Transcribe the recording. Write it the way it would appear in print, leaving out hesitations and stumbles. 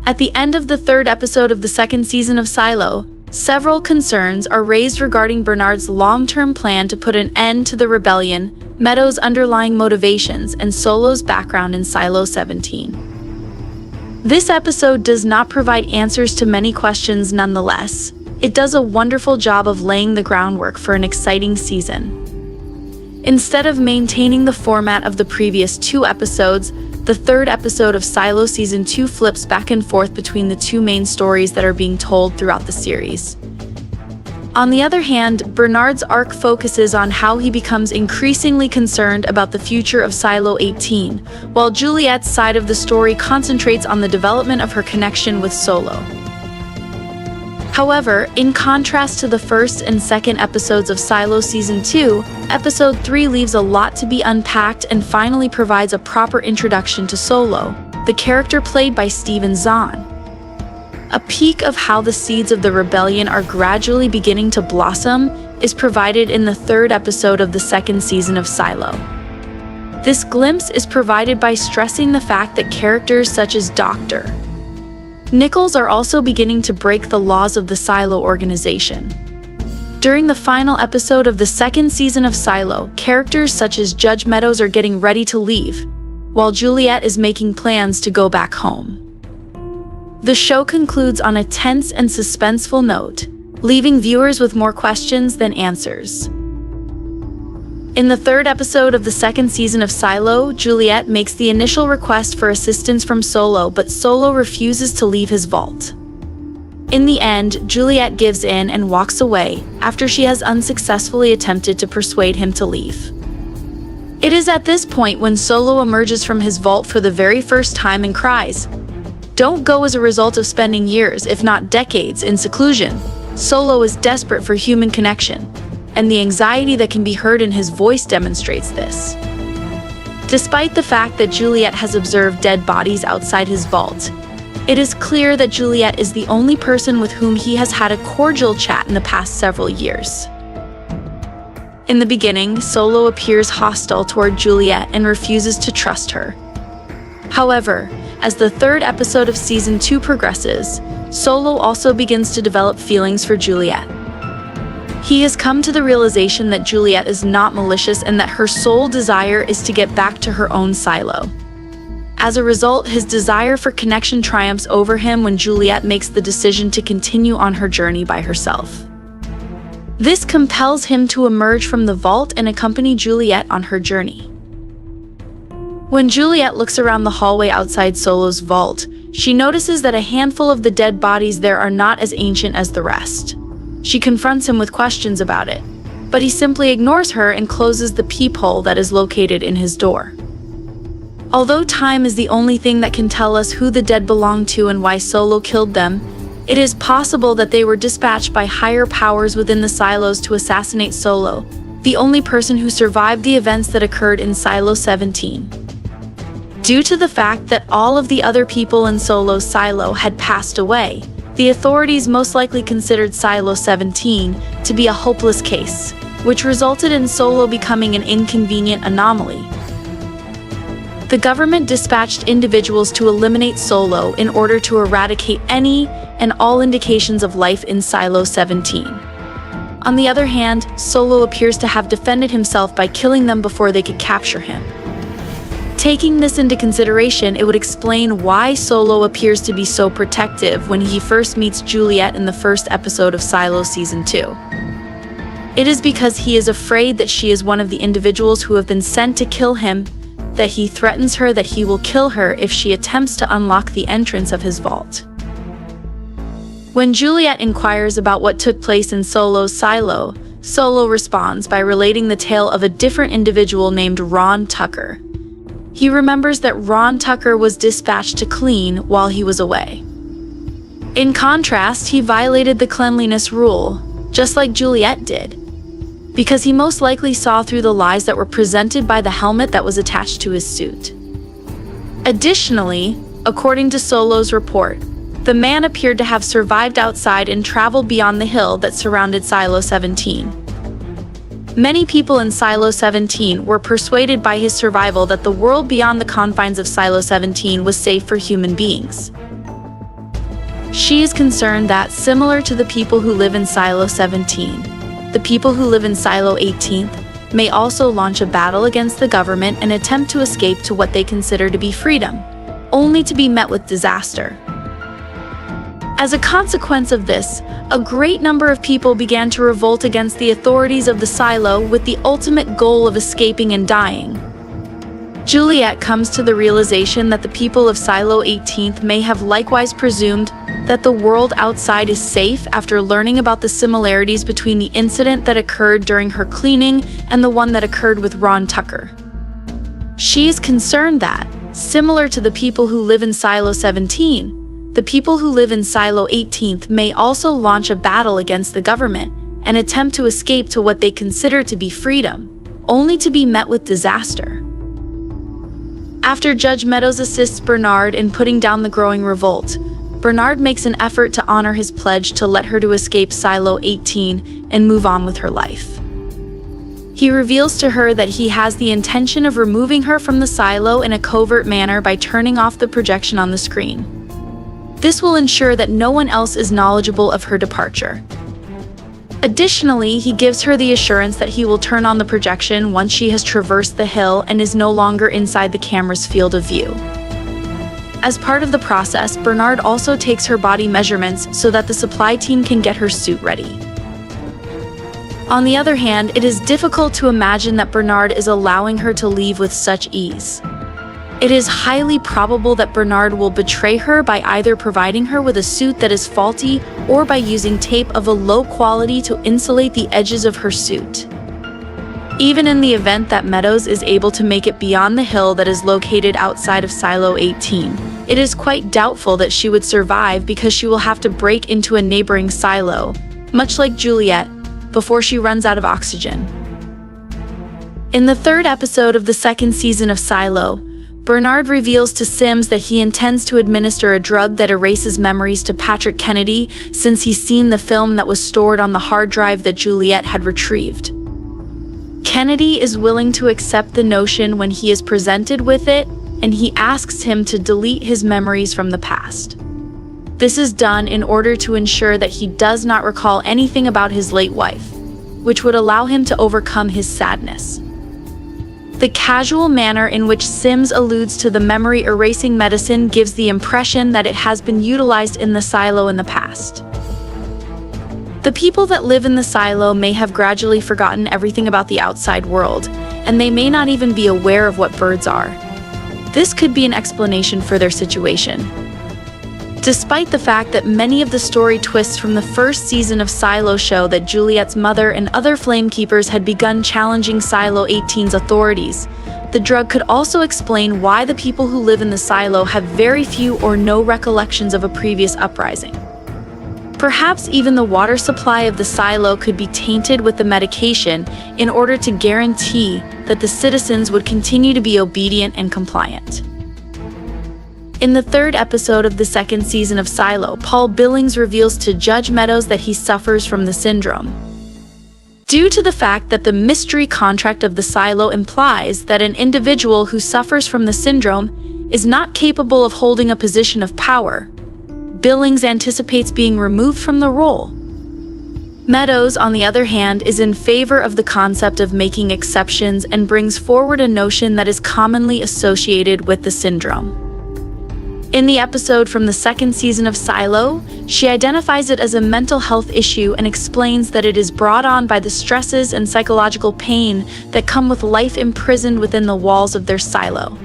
At the end of the third episode of the second season of Silo, several concerns are raised regarding Bernard's long-term plan to put an end to the rebellion, Meadows' underlying motivations, and Solo's background in Silo 17. This episode does not provide answers to many questions nonetheless. It does a wonderful job of laying the groundwork for an exciting season. Instead of maintaining the format of the previous 2 episodes, the third episode of Silo Season 2 flips back and forth between the 2 main stories that are being told throughout the series. On the other hand, Bernard's arc focuses on how he becomes increasingly concerned about the future of Silo 18, while Juliet's side of the story concentrates on the development of her connection with Solo. However, in contrast to the first and second episodes of Silo Season 2, Episode 3 leaves a lot to be unpacked and finally provides a proper introduction to Solo, the character played by Steven Zahn. A peek of how the seeds of the rebellion are gradually beginning to blossom is provided in the third episode of the second season of Silo. This glimpse is provided by stressing the fact that characters such as Dr. Nichols are also beginning to break the laws of the Silo organization. During the final episode of the second season of Silo, characters such as Judge Meadows are getting ready to leave, while Juliet is making plans to go back home. The show concludes on a tense and suspenseful note, leaving viewers with more questions than answers. In the third episode of the second season of Silo, Juliet makes the initial request for assistance from Solo, but Solo refuses to leave his vault. In the end, Juliet gives in and walks away after she has unsuccessfully attempted to persuade him to leave. It is at this point when Solo emerges from his vault for the very first time and cries, "Don't go!" As a result of spending years, if not decades, in seclusion, Solo is desperate for human connection, and the anxiety that can be heard in his voice demonstrates this. Despite the fact that Juliet has observed dead bodies outside his vault, it is clear that Juliet is the only person with whom he has had a cordial chat in the past several years. In the beginning, Solo appears hostile toward Juliet and refuses to trust her. However, as the third episode of Season 2 progresses, Solo also begins to develop feelings for Juliet. He has come to the realization that Juliet is not malicious and that her sole desire is to get back to her own silo. As a result, his desire for connection triumphs over him when Juliet makes the decision to continue on her journey by herself. This compels him to emerge from the vault and accompany Juliet on her journey. When Juliet looks around the hallway outside Solo's vault, she notices that a handful of the dead bodies there are not as ancient as the rest. She confronts him with questions about it, but he simply ignores her and closes the peephole that is located in his door. Although time is the only thing that can tell us who the dead belong to and why Solo killed them, it is possible that they were dispatched by higher powers within the silos to assassinate Solo, the only person who survived the events that occurred in Silo 17. Due to the fact that all of the other people in Solo's silo had passed away, the authorities most likely considered Silo 17 to be a hopeless case, which resulted in Solo becoming an inconvenient anomaly. The government dispatched individuals to eliminate Solo in order to eradicate any and all indications of life in Silo 17. On the other hand, Solo appears to have defended himself by killing them before they could capture him. Taking this into consideration, it would explain why Solo appears to be so protective when he first meets Juliet in the first episode of Silo Season 2. It is because he is afraid that she is one of the individuals who have been sent to kill him, that he threatens her that he will kill her if she attempts to unlock the entrance of his vault. When Juliet inquires about what took place in Solo's silo, Solo responds by relating the tale of a different individual named Ron Tucker. He remembers that Ron Tucker was dispatched to clean while he was away. In contrast, he violated the cleanliness rule, just like Juliet did, because he most likely saw through the lies that were presented by the helmet that was attached to his suit. Additionally, according to Solo's report, the man appeared to have survived outside and traveled beyond the hill that surrounded Silo 17. Many people in Silo 17 were persuaded by his survival that the world beyond the confines of Silo 17 was safe for human beings. She is concerned that, similar to the people who live in Silo 17, the people who live in Silo 18 may also launch a battle against the government and attempt to escape to what they consider to be freedom, only to be met with disaster. As a consequence of this, a great number of people began to revolt against the authorities of the silo with the ultimate goal of escaping and dying. Juliet comes to the realization that the people of Silo 18 may have likewise presumed that the world outside is safe after learning about the similarities between the incident that occurred during her cleaning and the one that occurred with Ron Tucker. She is concerned that, similar to the people who live in Silo 17, the people who live in Silo 18 may also launch a battle against the government and attempt to escape to what they consider to be freedom, only to be met with disaster. After Judge Meadows assists Bernard in putting down the growing revolt, Bernard makes an effort to honor his pledge to let her to escape Silo 18 and move on with her life. He reveals to her that he has the intention of removing her from the silo in a covert manner by turning off the projection on the screen. This will ensure that no one else is knowledgeable of her departure. Additionally, he gives her the assurance that he will turn on the projection once she has traversed the hill and is no longer inside the camera's field of view. As part of the process, Bernard also takes her body measurements so that the supply team can get her suit ready. On the other hand, it is difficult to imagine that Bernard is allowing her to leave with such ease. It is highly probable that Bernard will betray her by either providing her with a suit that is faulty or by using tape of a low quality to insulate the edges of her suit. Even in the event that Meadows is able to make it beyond the hill that is located outside of Silo 18, it is quite doubtful that she would survive because she will have to break into a neighboring silo, much like Juliet, before she runs out of oxygen. In the third episode of the second season of Silo, Bernard reveals to Sims that he intends to administer a drug that erases memories to Patrick Kennedy since he's seen the film that was stored on the hard drive that Juliet had retrieved. Kennedy is willing to accept the notion when he is presented with it, and he asks him to delete his memories from the past. This is done in order to ensure that he does not recall anything about his late wife, which would allow him to overcome his sadness. The casual manner in which Sims alludes to the memory-erasing medicine gives the impression that it has been utilized in the silo in the past. The people that live in the silo may have gradually forgotten everything about the outside world, and they may not even be aware of what birds are. This could be an explanation for their situation. Despite the fact that many of the story twists from the first season of Silo show that Juliet's mother and other Flamekeepers had begun challenging Silo 18's authorities, the drug could also explain why the people who live in the silo have very few or no recollections of a previous uprising. Perhaps even the water supply of the silo could be tainted with the medication in order to guarantee that the citizens would continue to be obedient and compliant. In the third episode of the second season of Silo, Paul Billings reveals to Judge Meadows that he suffers from the syndrome. Due to the fact that the mystery contract of the silo implies that an individual who suffers from the syndrome is not capable of holding a position of power, Billings anticipates being removed from the role. Meadows, on the other hand, is in favor of the concept of making exceptions and brings forward a notion that is commonly associated with the syndrome. In the episode from the second season of Silo, she identifies it as a mental health issue and explains that it is brought on by the stresses and psychological pain that come with life imprisoned within the walls of their silo.